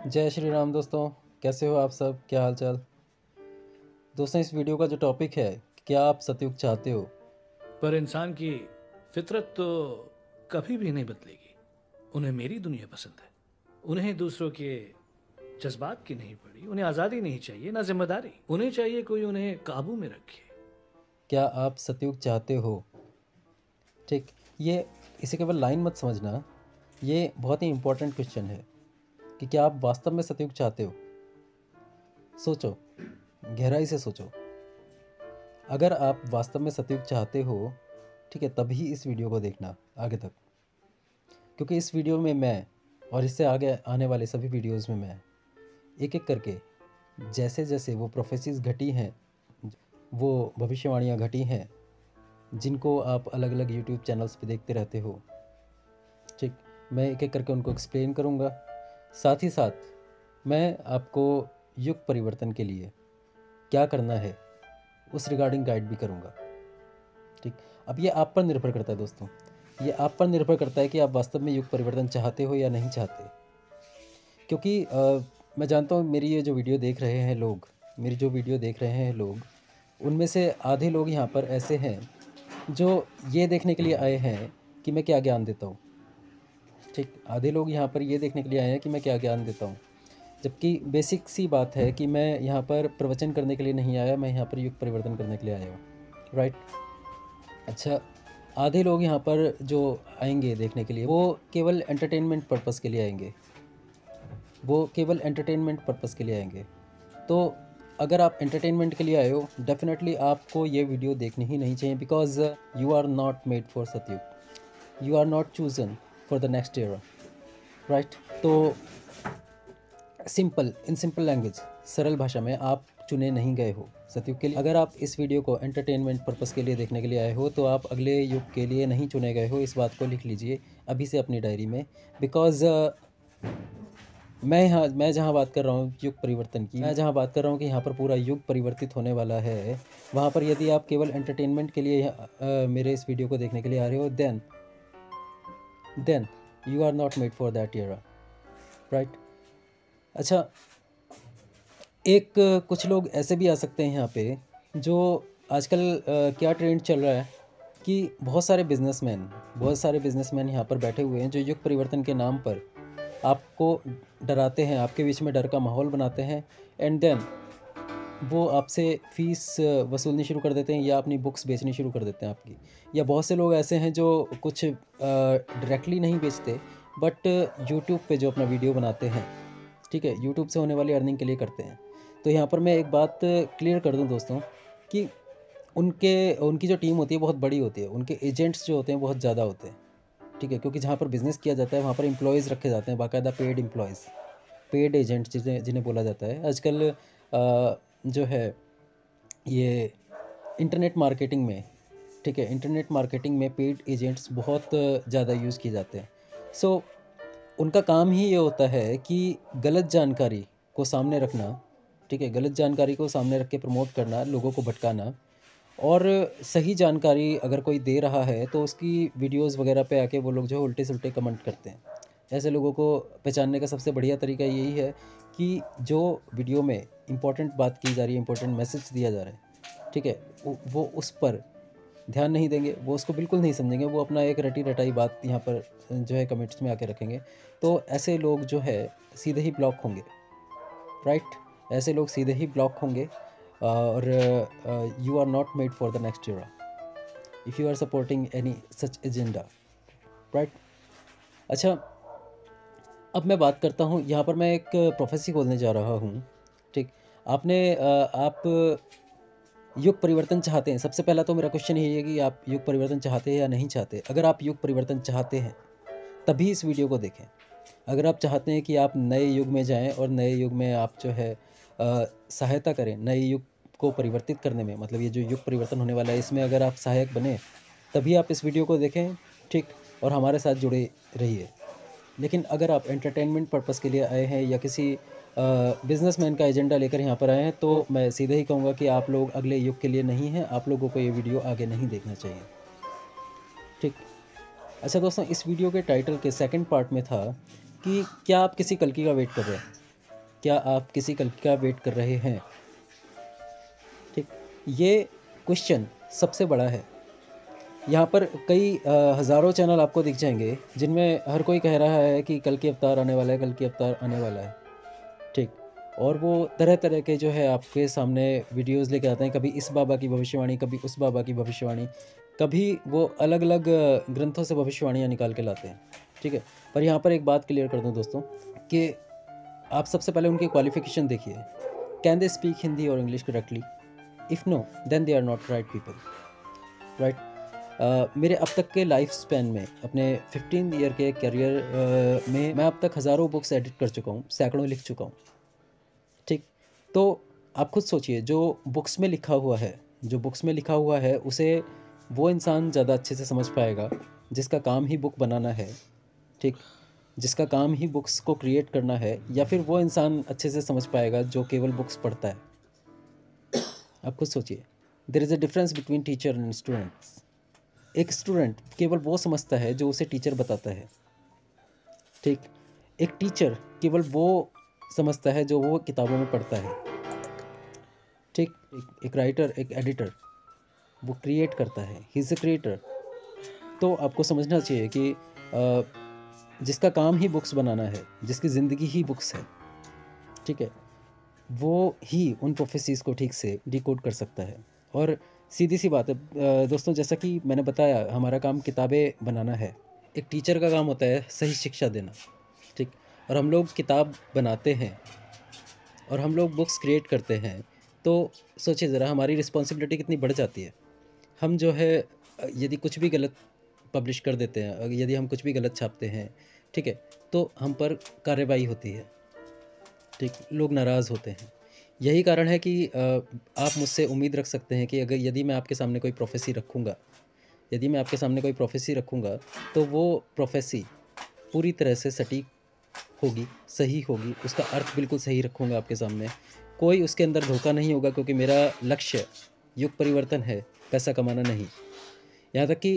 जय श्री राम दोस्तों, कैसे हो आप सब? क्या हाल चाल? दोस्तों, इस वीडियो का जो टॉपिक है, क्या आप सतयुग चाहते हो? पर इंसान की फितरत तो कभी भी नहीं बदलेगी। उन्हें मेरी दुनिया पसंद है। उन्हें दूसरों के जज्बात की नहीं पड़ी। उन्हें आज़ादी नहीं चाहिए, ना जिम्मेदारी। उन्हें चाहिए कोई उन्हें काबू में रखे। क्या आप सतयुग चाहते हो? ठीक, ये इसे केवल लाइन मत समझना। ये बहुत ही इम्पोर्टेंट क्वेश्चन है कि क्या आप वास्तव में सतयुग चाहते हो। सोचो, गहराई से सोचो। अगर आप वास्तव में सतयुग चाहते हो, ठीक है, तभी इस वीडियो को देखना आगे तक, क्योंकि इस वीडियो में मैं और इससे आगे आने वाले सभी वीडियोस में मैं एक एक करके जैसे जैसे वो प्रोफेसीज घटी हैं, वो भविष्यवाणियाँ घटी हैं, जिनको आप अलग अलग यूट्यूब चैनल्स पे देखते रहते हो, ठीक, मैं एक एक करके उनको एक्सप्लेन करूँगा। साथ ही साथ मैं आपको युग परिवर्तन के लिए क्या करना है उस रिगार्डिंग गाइड भी करूँगा। ठीक, अब ये आप पर निर्भर करता है दोस्तों, ये आप पर निर्भर करता है कि आप वास्तव में युग परिवर्तन चाहते हो या नहीं चाहते। क्योंकि मैं जानता हूँ मेरी ये जो वीडियो देख रहे हैं लोग, मेरी जो वीडियो देख रहे हैं लोग, उनमें से आधे लोग यहाँ पर ऐसे हैं जो ये देखने के लिए आए हैं कि मैं क्या ज्ञान देता हूँ। ठीक, आधे लोग यहाँ पर ये देखने के लिए आए हैं कि मैं क्या ज्ञान देता हूँ, जबकि बेसिक सी बात है कि मैं यहाँ पर प्रवचन करने के लिए नहीं आया, मैं यहाँ पर युग परिवर्तन करने के लिए आया हूँ। राइट। अच्छा, आधे लोग यहाँ पर जो आएंगे देखने के लिए, वो केवल एंटरटेनमेंट पर्पस के लिए आएंगे, वो केवल एंटरटेनमेंट पर्पस के लिए आएंगे। तो अगर आप एंटरटेनमेंट के लिए आए हो, डेफिनेटली आपको ये वीडियो देखनी ही नहीं चाहिए, because you are not made for Satyug, you are not chosen for the next year. Right. तो इन सिंपल लैंग्वेज, सरल भाषा में, आप चुने नहीं गए हो सतयुग के लिए। अगर आप इस वीडियो को एंटरटेनमेंट पर्पस के लिए देखने के लिए आए हो, तो आप अगले युग के लिए नहीं चुने गए हो। इस बात को लिख लीजिए अभी से अपनी डायरी में, बिकॉज मैं जहाँ बात कर रहा हूँ युग परिवर्तन की, मैं जहाँ बात कर रहा हूँ कि यहाँ पर पूरा युग परिवर्तित होने वाला है, वहाँ पर यदि आप केवल एंटरटेनमेंट के लिए मेरे इस वीडियो को देखने के लिए आ रहे हो, then you are not made for that era. Right. अच्छा, कुछ लोग ऐसे भी आ सकते हैं यहाँ पे, जो आजकल क्या ट्रेंड चल रहा है कि बहुत सारे बिजनेसमैन यहाँ पर बैठे हुए हैं, जो युग परिवर्तन के नाम पर आपको डराते हैं, आपके बीच में डर का माहौल बनाते हैं, एंड देन वो आपसे फ़ीस वसूलनी शुरू कर देते हैं या अपनी बुक्स बेचनी शुरू कर देते हैं आपकी। या बहुत से लोग ऐसे हैं जो कुछ डायरेक्टली नहीं बेचते, बट यूट्यूब पे जो अपना वीडियो बनाते हैं, ठीक है, यूट्यूब से होने वाली अर्निंग के लिए करते हैं। तो यहाँ पर मैं एक बात क्लियर कर दूँ दोस्तों कि उनकी जो टीम होती है बहुत बड़ी होती है, उनके एजेंट्स जो होते हैं बहुत ज़्यादा होते हैं। ठीक है, क्योंकि जहाँ पर बिज़नेस किया जाता है वहाँ पर एम्प्लॉयज़ रखे जाते हैं, बाकायदा पेड एम्प्लॉयज़, पेड एजेंट जिन्हें जिन्हें बोला जाता है। आजकल जो है ये इंटरनेट मार्केटिंग में, ठीक है, इंटरनेट मार्केटिंग में पेड एजेंट्स बहुत ज़्यादा यूज़ किए जाते हैं। सो उनका काम ही ये होता है कि गलत जानकारी को सामने रखना, ठीक है, गलत जानकारी को सामने रख के प्रमोट करना, लोगों को भटकाना, और सही जानकारी अगर कोई दे रहा है तो उसकी वीडियोस वगैरह पे आके वो लोग जो उल्टे सुल्टे कमेंट करते हैं। ऐसे लोगों को पहचानने का सबसे बढ़िया तरीका यही है कि जो वीडियो में इम्पोर्टेंट बात की जा रही है, इम्पोर्टेंट मैसेज दिया जा रहा है, ठीक है, वो उस पर ध्यान नहीं देंगे, वो उसको बिल्कुल नहीं समझेंगे, वो अपना एक रटी रटाई बात यहाँ पर जो है कमेंट्स में आके रखेंगे। तो ऐसे लोग जो है सीधे ही ब्लॉक होंगे। राइट, ऐसे लोग सीधे ही ब्लॉक होंगे, और you are not made for the next era if you are supporting any such agenda. Right. अच्छा, अब मैं बात करता हूँ, यहाँ पर मैं एक प्रोफेसी खोलने जा रहा हूँ। ठीक, आप युग परिवर्तन चाहते हैं। सबसे पहला तो मेरा क्वेश्चन यही है कि आप युग परिवर्तन चाहते हैं या नहीं चाहते। अगर आप युग परिवर्तन चाहते हैं तभी इस वीडियो को देखें। अगर आप चाहते हैं कि आप नए युग में जाएं और नए युग में आप जो है सहायता करें नए युग को परिवर्तित करने में, मतलब ये जो युग परिवर्तन होने वाला है इसमें अगर आप सहायक बने, तभी आप इस वीडियो को देखें, ठीक, और हमारे साथ जुड़े रहिए। लेकिन अगर आप एंटरटेनमेंट पर्पस के लिए आए हैं या किसी बिजनेसमैन का एजेंडा लेकर यहाँ पर आए हैं, तो मैं सीधे ही कहूँगा कि आप लोग अगले युग के लिए नहीं हैं, आप लोगों को ये वीडियो आगे नहीं देखना चाहिए। ठीक। अच्छा दोस्तों, इस वीडियो के टाइटल के सेकंड पार्ट में था कि क्या आप किसी कल्कि का वेट कर रहे हैं। क्या आप किसी कल्कि का वेट कर रहे हैं? ठीक, ये क्वेश्चन सबसे बड़ा है। यहाँ पर कई हज़ारों चैनल आपको दिख जाएंगे जिनमें हर कोई कह रहा है कि कल की अवतार आने वाला है, कल की अवतार आने वाला है। ठीक, और वो तरह तरह के जो है आपके सामने वीडियोस लेके आते हैं, कभी इस बाबा की भविष्यवाणी, कभी उस बाबा की भविष्यवाणी, कभी वो अलग अलग ग्रंथों से भविष्यवाणियाँ निकाल के लाते हैं। ठीक है, पर यहाँ पर एक बात क्लियर कर दूँ दोस्तों कि आप सबसे पहले उनकी क्वालिफिकेशन देखिए। कैन दे स्पीक हिंदी और English correctly? If no, then they are not right people, right. मेरे अब तक के लाइफ स्पैन में, अपने 15 ईयर के करियर में मैं अब तक हज़ारों बुक्स एडिट कर चुका हूँ, सैकड़ों लिख चुका हूँ। ठीक, तो आप खुद सोचिए, जो बुक्स में लिखा हुआ है, जो बुक्स में लिखा हुआ है उसे वो इंसान ज़्यादा अच्छे से समझ पाएगा जिसका काम ही बुक बनाना है। ठीक, जिसका काम ही बुक्स को क्रिएट करना है, या फिर वो इंसान अच्छे से समझ पाएगा जो केवल बुक्स पढ़ता है? आप खुद सोचिए, there is a difference between teacher and students. एक स्टूडेंट केवल वो समझता है जो उसे टीचर बताता है। ठीक, एक टीचर केवल वो समझता है जो वो किताबों में पढ़ता है। ठीक, एक राइटर, एक एडिटर, वो क्रिएट करता है, ही इज़ अ क्रिएटर। तो आपको समझना चाहिए कि जिसका काम ही बुक्स बनाना है, जिसकी ज़िंदगी ही बुक्स है, ठीक है, वो ही उन प्रोफेसीज़ को ठीक से डिकोड कर सकता है। और सीधी सी बात है दोस्तों, जैसा कि मैंने बताया, हमारा काम किताबें बनाना है। एक टीचर का काम होता है सही शिक्षा देना। ठीक, और हम लोग किताब बनाते हैं और हम लोग बुक्स क्रिएट करते हैं, तो सोचिए ज़रा हमारी रिस्पॉन्सिबिलिटी कितनी बढ़ जाती है। हम जो है यदि कुछ भी गलत पब्लिश कर देते हैं, यदि हम कुछ भी गलत छापते हैं, ठीक है, तो हम पर कार्रवाई होती है। ठीक, लोग नाराज़ होते हैं। यही कारण है कि आप मुझसे उम्मीद रख सकते हैं कि अगर यदि मैं आपके सामने कोई प्रोफेसी रखूँगा, यदि मैं आपके सामने कोई प्रोफेसी रखूँगा, तो वो प्रोफेसी पूरी तरह से सटीक होगी, सही होगी, उसका अर्थ बिल्कुल सही रखूँगा आपके सामने। कोई उसके अंदर धोखा नहीं होगा, क्योंकि मेरा लक्ष्य युग परिवर्तन है, पैसा कमाना नहीं। यहाँ तक कि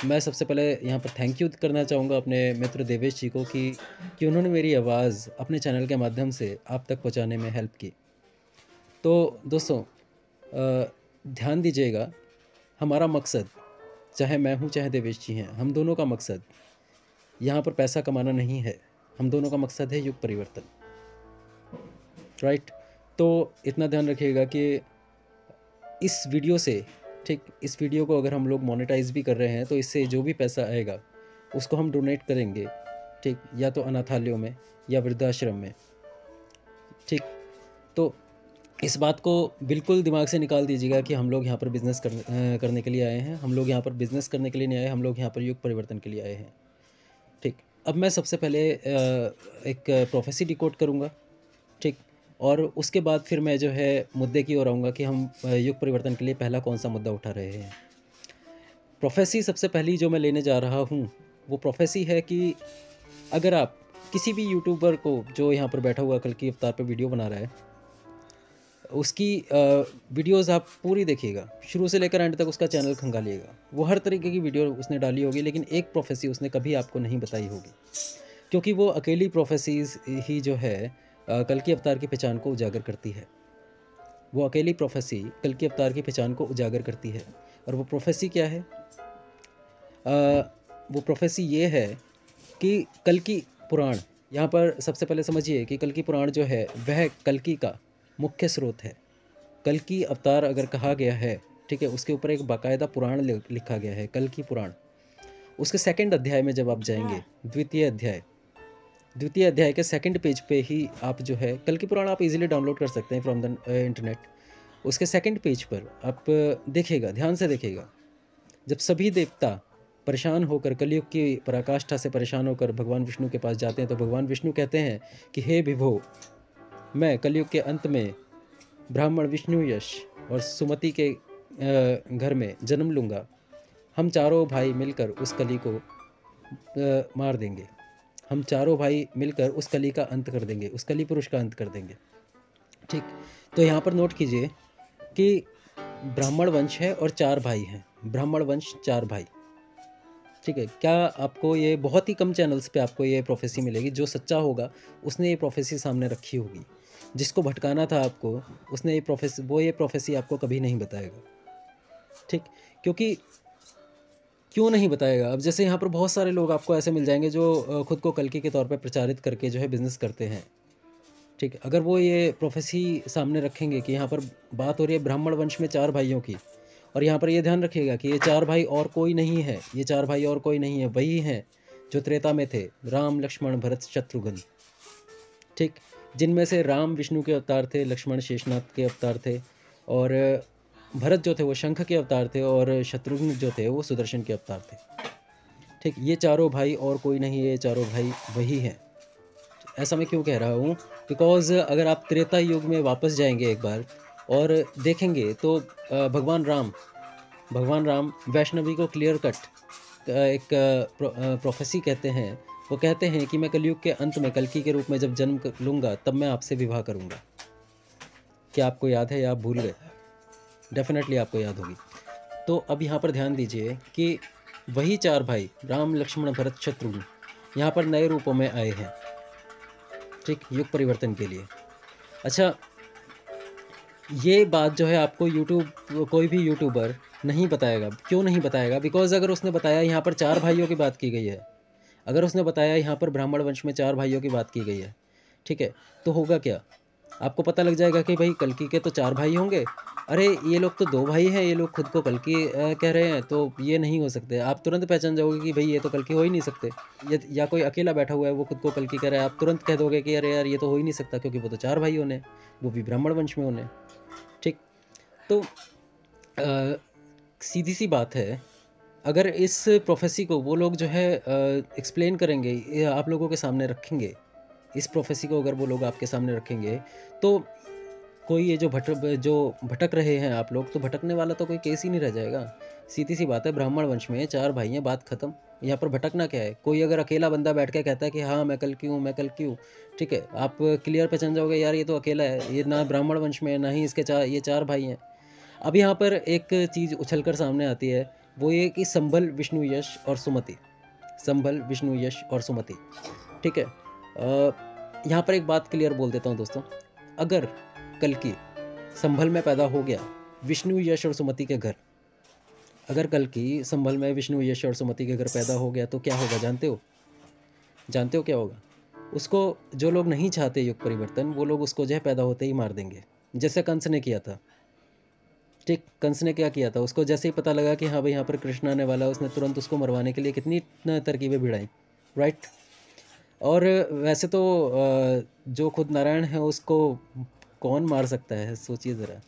मैं सबसे पहले यहाँ पर थैंक यू करना चाहूँगा अपने मित्र देवेश जी को कि उन्होंने मेरी आवाज़ अपने चैनल के माध्यम से आप तक पहुँचाने में हेल्प की। तो दोस्तों ध्यान दीजिएगा, हमारा मकसद, चाहे मैं हूँ चाहे देवेश जी हैं, हम दोनों का मकसद यहाँ पर पैसा कमाना नहीं है, हम दोनों का मकसद है युग परिवर्तन, राइट। तो इतना ध्यान रखिएगा कि इस वीडियो से, ठीक, इस वीडियो को अगर हम लोग मोनेटाइज भी कर रहे हैं तो इससे जो भी पैसा आएगा उसको हम डोनेट करेंगे, ठीक, या तो अनाथालयों में या वृद्धाश्रम में। ठीक, तो इस बात को बिल्कुल दिमाग से निकाल दीजिएगा कि हम लोग यहाँ पर बिज़नेस करने के लिए आए हैं। हम लोग यहाँ पर बिज़नेस करने के लिए नहीं आए, हम लोग यहाँ पर युग परिवर्तन के लिए आए हैं। ठीक, अब मैं सबसे पहले एक प्रोफेसी डिकोड करूँगा, ठीक, और उसके बाद फिर मैं जो है मुद्दे की ओर आऊँगा कि हम युग परिवर्तन के लिए पहला कौन सा मुद्दा उठा रहे हैं। प्रोफेसी सबसे पहली जो मैं लेने जा रहा हूँ वो प्रोफेसी है कि अगर आप किसी भी यूट्यूबर को, जो यहाँ पर बैठा हुआ कल की अवतार पर वीडियो बना रहा है, उसकी वीडियोस आप पूरी देखिएगा, शुरू से लेकर एंड तक उसका चैनल खंगालिएगा। वो हर तरीके की वीडियो उसने डाली होगी, लेकिन एक प्रोफेसी उसने कभी आपको नहीं बताई होगी, क्योंकि वो अकेली प्रोफेसीज ही जो है कल की अवतार की पहचान को उजागर करती है। वो अकेली प्रोफेसी कल की अवतार की पहचान को उजागर करती है। और वो प्रोफेसी क्या है? वो प्रोफेसी ये है कि कल की पुराण, यहाँ पर सबसे पहले समझिए कि कल की पुराण जो है वह कल्कि का मुख्य स्रोत है। कल की अवतार अगर कहा गया है, ठीक है, उसके ऊपर एक बाकायदा पुराण लिखा गया है, कल की पुराण। उसके सेकंड अध्याय में जब आप जाएंगे, द्वितीय अध्याय के सेकंड पेज पे ही आप जो है कल की पुराण आप इजीली डाउनलोड कर सकते हैं फ्रॉम द इंटरनेट। उसके सेकंड पेज पर आप देखिएगा, ध्यान से देखिएगा, जब सभी देवता परेशान होकर, कलयुग की पराकाष्ठा से परेशान होकर भगवान विष्णु के पास जाते हैं, तो भगवान विष्णु कहते हैं कि हे विभो, मैं कलयुग के अंत में ब्राह्मण विष्णु यश और सुमति के घर में जन्म लूँगा। हम चारों भाई मिलकर उस कली को मार देंगे। हम चारों भाई मिलकर उस कली का अंत कर देंगे, उस कली पुरुष का अंत कर देंगे। ठीक, तो यहाँ पर नोट कीजिए कि ब्राह्मण वंश है और 4 भाई हैं। ब्राह्मण वंश 4 भाई, ठीक है, क्या आपको ये बहुत ही कम चैनल्स पे आपको ये प्रोफेसी मिलेगी, जो सच्चा होगा उसने ये प्रोफेसी सामने रखी होगी। जिसको भटकाना था आपको, उसने ये प्रोफेसी आपको कभी नहीं बताएगा। ठीक, क्योंकि क्यों नहीं बताएगा? अब जैसे यहाँ पर बहुत सारे लोग आपको ऐसे मिल जाएंगे जो खुद को कल्कि के तौर पे प्रचारित करके जो है बिज़नेस करते हैं। ठीक है, अगर वो ये प्रोफेसी सामने रखेंगे कि यहाँ पर बात हो रही है ब्राह्मण वंश में 4 भाइयों की, और यहाँ पर ये ध्यान रखिएगा कि ये 4 भाई और कोई नहीं है, ये 4 भाई और कोई नहीं है, वही हैं जो त्रेता में थे, राम, लक्ष्मण, भरत, शत्रुघ्न। ठीक, जिनमें से राम विष्णु के अवतार थे, लक्ष्मण शेषनाग के अवतार थे, और भरत जो थे वो शंख के अवतार थे, और शत्रुघ्न जो थे वो सुदर्शन के अवतार थे। ठीक, ये चारों भाई और कोई नहीं है, ये चारों भाई वही हैं। ऐसा मैं क्यों कह रहा हूँ? बिकॉज़ अगर आप त्रेता युग में वापस जाएंगे एक बार और देखेंगे तो भगवान राम वैष्णवी को क्लियर कट एक प्रोफेसी कहते हैं। वो कहते हैं कि मैं कलयुग के अंत में कल्कि के रूप में जब जन्म लूँगा तब मैं आपसे विवाह करूँगा। क्या आपको याद है या आप भूल गए? डेफिनेटली आपको याद होगी। तो अब यहाँ पर ध्यान दीजिए कि वही 4 भाई राम, लक्ष्मण, भरत, शत्रुघ्न यहाँ पर नए रूपों में आए हैं। ठीक, युग परिवर्तन के लिए। अच्छा, ये बात जो है आपको कोई भी यूट्यूबर नहीं बताएगा। क्यों नहीं बताएगा? बिकॉज़ अगर उसने बताया यहाँ पर 4 भाइयों की बात की गई है, अगर उसने बताया यहाँ पर ब्राह्मण वंश में 4 भाइयों की बात की गई है, ठीक है, तो होगा क्या? आपको पता लग जाएगा कि भाई कल्कि के तो 4 भाई होंगे। अरे ये लोग तो 2 भाई हैं, ये लोग खुद को कल्कि कह रहे हैं, तो ये नहीं हो सकते। आप तुरंत पहचान जाओगे कि भाई ये तो कल्कि हो ही नहीं सकते। या कोई अकेला बैठा हुआ है वो खुद को कल्कि कह रहा है, आप तुरंत कह दोगे कि अरे यार ये तो हो ही नहीं सकता, क्योंकि वो तो 4 भाई होने, वो भी ब्राह्मण वंश में होने। ठीक, तो सीधी सी बात है, अगर इस प्रोफेसी को वो लोग जो है एक्सप्लेन करेंगे, आप लोगों के सामने रखेंगे, इस प्रोफेसी को अगर वो लोग आपके सामने रखेंगे, तो कोई ये जो भटक रहे हैं आप लोग, तो भटकने वाला तो कोई केस ही नहीं रह जाएगा। सीधी सी बात है, ब्राह्मण वंश में 4 भाई हैं, बात खत्म। यहाँ पर भटकना क्या है? कोई अगर अकेला बंदा बैठ के कहता है कि हाँ मैं कल्कि हूँ, मैं कल्कि हूँ, ठीक है, आप क्लियर पहचान जाओगे यार ये तो अकेला है, ये ना ब्राह्मण वंश में है, ना ही ये 4 भाई हैं। अब यहाँ पर एक चीज़ उछल कर सामने आती है, वो ये कि संभल, विष्णु, यश और सुमति। संभल, विष्णु, यश और सुमति। ठीक है, यहाँ पर एक बात क्लियर बोल देता हूँ दोस्तों, अगर कल्कि संभल में पैदा हो गया, विष्णु, यश और सुमति के घर, अगर कल्कि संभल में विष्णु, यश और सुमति के घर पैदा हो गया तो क्या होगा जानते हो? जानते हो क्या होगा? उसको जो लोग नहीं चाहते युग परिवर्तन, वो लोग उसको जो है पैदा होते ही मार देंगे, जैसे कंस ने किया था। ठीक, कंस ने क्या किया था? उसको जैसे ही पता लगा कि हाँ भाई यहाँ पर कृष्ण आने वाला है, उसने तुरंत उसको मरवाने के लिए कितनी तरकीबें भिड़ाई, राइट? और वैसे तो जो खुद नारायण है उसको कौन मार सकता है, सोचिए ज़रा।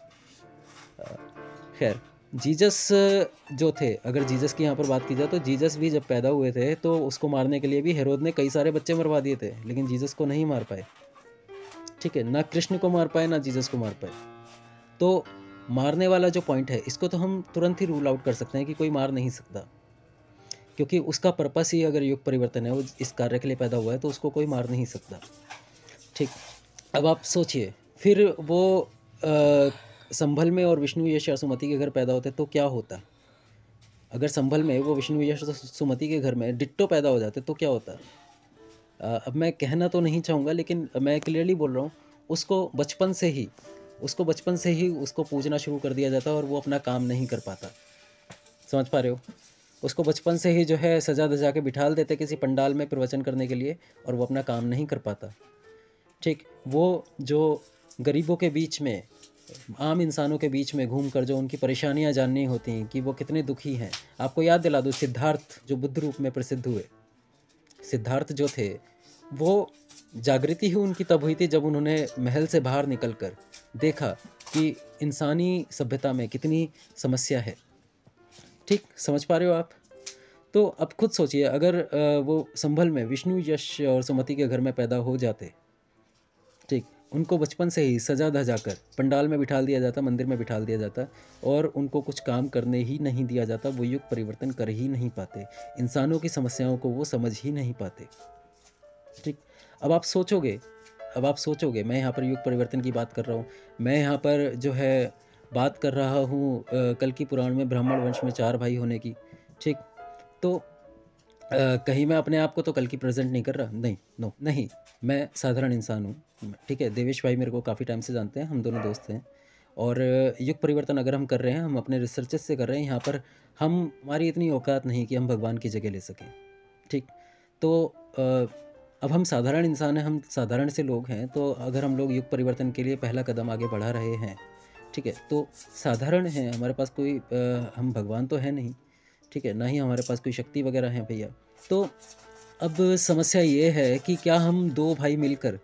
खैर, जीसस जो थे, अगर जीसस की यहाँ पर बात की जाए तो जीसस भी जब पैदा हुए थे तो उसको मारने के लिए भी हेरोद ने कई सारे बच्चे मरवा दिए थे, लेकिन जीसस को नहीं मार पाए। ठीक है, ना कृष्ण को मार पाए, ना जीसस को मार पाए। तो मारने वाला जो पॉइंट है, इसको तो हम तुरंत ही रूल आउट कर सकते हैं कि कोई मार नहीं सकता, क्योंकि उसका पर्पस ही अगर युग परिवर्तन है, वो इस कार्य के लिए पैदा हुआ है, तो उसको कोई मार नहीं सकता। ठीक, अब आप सोचिए, फिर वो संभल में और विष्णु, यश और सुमति के घर पैदा होते तो क्या होता? अगर संभल में वो विष्णु, यश और सुमति के घर में डिट्टो पैदा हो जाते तो क्या होता? अब मैं कहना तो नहीं चाहूँगा, लेकिन मैं क्लियरली बोल रहा हूँ, उसको बचपन से ही उसको पूजना शुरू कर दिया जाता और वो अपना काम नहीं कर पाता। समझ पा रहे हो? उसको बचपन से ही जो है सजा धजा के बिठाल देते किसी पंडाल में प्रवचन करने के लिए, और वो अपना काम नहीं कर पाता। ठीक, वो जो गरीबों के बीच में, आम इंसानों के बीच में घूमकर जो उनकी परेशानियां जाननी होती हैं कि वो कितने दुखी हैं। आपको याद दिला दूँ, सिद्धार्थ जो बुद्ध रूप में प्रसिद्ध हुए, सिद्धार्थ जो थे, वो जागृति ही उनकी तब हुई थी जब उन्होंने महल से बाहर निकलकर देखा कि इंसानी सभ्यता में कितनी समस्या है। ठीक, समझ पा रहे हो आप? तो अब खुद सोचिए, अगर वो संभल में विष्णु, यश और सुमति के घर में पैदा हो जाते, ठीक, उनको बचपन से ही सजा धजा कर पंडाल में बिठाल दिया जाता, मंदिर में बिठाल दिया जाता, और उनको कुछ काम करने ही नहीं दिया जाता, वो युग परिवर्तन कर ही नहीं पाते, इंसानों की समस्याओं को वो समझ ही नहीं पाते। ठीक, अब आप सोचोगे, मैं यहाँ पर युग परिवर्तन की बात कर रहा हूँ, मैं यहाँ पर जो है बात कर रहा हूँ कल्कि पुराण में ब्राह्मण वंश में 4 भाई होने की। ठीक, तो कहीं मैं अपने आप को तो कल की प्रेजेंट नहीं कर रहा, नहीं, नो, नहीं, मैं साधारण इंसान हूँ, ठीक है। देवेश भाई मेरे को काफ़ी टाइम से जानते हैं, हम दोनों दोस्त हैं। और युग परिवर्तन अगर हम कर रहे हैं, हम अपने रिसर्चेस से कर रहे हैं यहाँ पर। हमारी इतनी औकात नहीं कि हम भगवान की जगह ले सकें, ठीक। तो अब हम साधारण इंसान हैं, हम साधारण से लोग हैं, तो अगर हम लोग युग परिवर्तन के लिए पहला कदम आगे बढ़ा रहे हैं, ठीक है, तो साधारण हैं, हमारे पास कोई हम भगवान तो है नहीं, ठीक है, ना ही हमारे पास कोई शक्ति वगैरह है भैया। तो अब समस्या ये है कि क्या हम दो भाई मिलकर,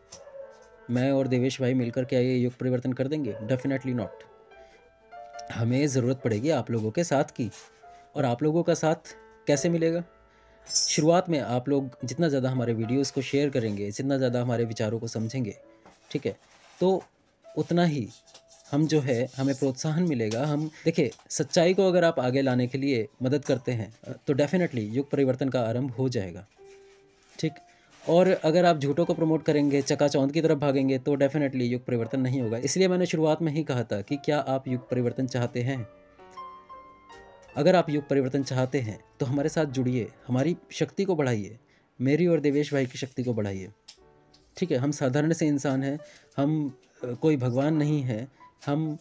मैं और देवेश भाई मिलकर, क्या ये युग परिवर्तन कर देंगे? Definitely not. हमें ज़रूरत पड़ेगी आप लोगों के साथ की। और आप लोगों का साथ कैसे मिलेगा? शुरुआत में आप लोग जितना ज़्यादा हमारे वीडियोस को शेयर करेंगे, जितना ज़्यादा हमारे विचारों को समझेंगे, ठीक है, तो उतना ही हम जो है, हमें प्रोत्साहन मिलेगा। हम देखिए, सच्चाई को अगर आप आगे लाने के लिए मदद करते हैं तो डेफिनेटली युग परिवर्तन का आरंभ हो जाएगा, ठीक। और अगर आप झूठों को प्रमोट करेंगे, चकाचौंध की तरफ भागेंगे, तो डेफिनेटली युग परिवर्तन नहीं होगा। इसलिए मैंने शुरुआत में ही कहा था कि क्या आप युग परिवर्तन चाहते हैं? अगर आप युग परिवर्तन चाहते हैं तो हमारे साथ जुड़िए, हमारी शक्ति को बढ़ाइए, मेरी और देवेश भाई की शक्ति को बढ़ाइए, ठीक है। हम साधारण से इंसान हैं, हम कोई भगवान नहीं है। हम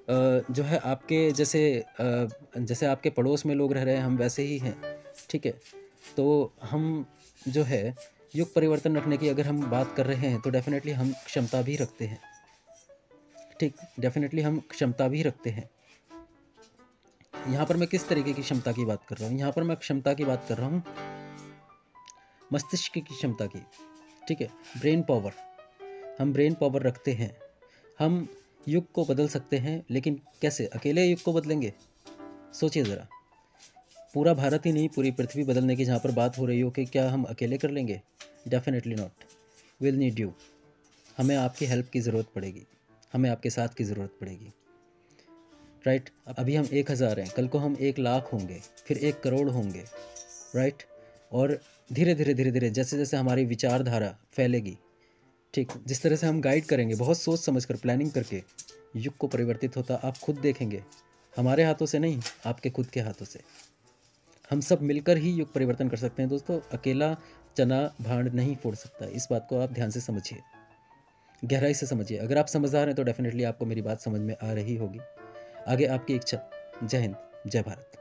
जो है आपके जैसे जैसे आपके पड़ोस में लोग रह रहे हैं, हम वैसे ही हैं, ठीक है। तो हम जो है युग परिवर्तन रखने की अगर हम बात कर रहे हैं तो डेफिनेटली हम क्षमता भी रखते हैं, ठीक, डेफिनेटली हम क्षमता भी रखते हैं। यहाँ पर मैं किस तरीके की क्षमता की बात कर रहा हूँ? यहाँ पर मैं क्षमता की बात कर रहा हूँ मस्तिष्क की क्षमता की, ठीक है, ब्रेन पावर। हम ब्रेन पावर रखते हैं, हम युग को बदल सकते हैं, लेकिन कैसे? अकेले युग को बदलेंगे? सोचिए ज़रा। पूरा भारत ही नहीं, पूरी पृथ्वी बदलने की जहाँ पर बात हो रही हो, कि क्या हम अकेले कर लेंगे? Definitely not. Will need you. हमें आपकी हेल्प की ज़रूरत पड़ेगी, हमें आपके साथ की ज़रूरत पड़ेगी, राइट। अभी हम 1000 हैं, कल को हम 1,00,000 होंगे, फिर 1 करोड़ होंगे, राइट। और धीरे धीरे धीरे धीरे जैसे जैसे हमारी विचारधारा फैलेगी, ठीक, जिस तरह से हम गाइड करेंगे, बहुत सोच समझ कर, प्लानिंग करके, युग को परिवर्तित होता आप खुद देखेंगे। हमारे हाथों से नहीं, आपके खुद के हाथों से। हम सब मिलकर ही युग परिवर्तन कर सकते हैं दोस्तों। अकेला चना भांड नहीं फोड़ सकता, इस बात को आप ध्यान से समझिए, गहराई से समझिए। अगर आप समझदार हैं तो डेफिनेटली आपको मेरी बात समझ में आ रही होगी। आगे आपकी इच्छा। जय हिंद, जय भारत।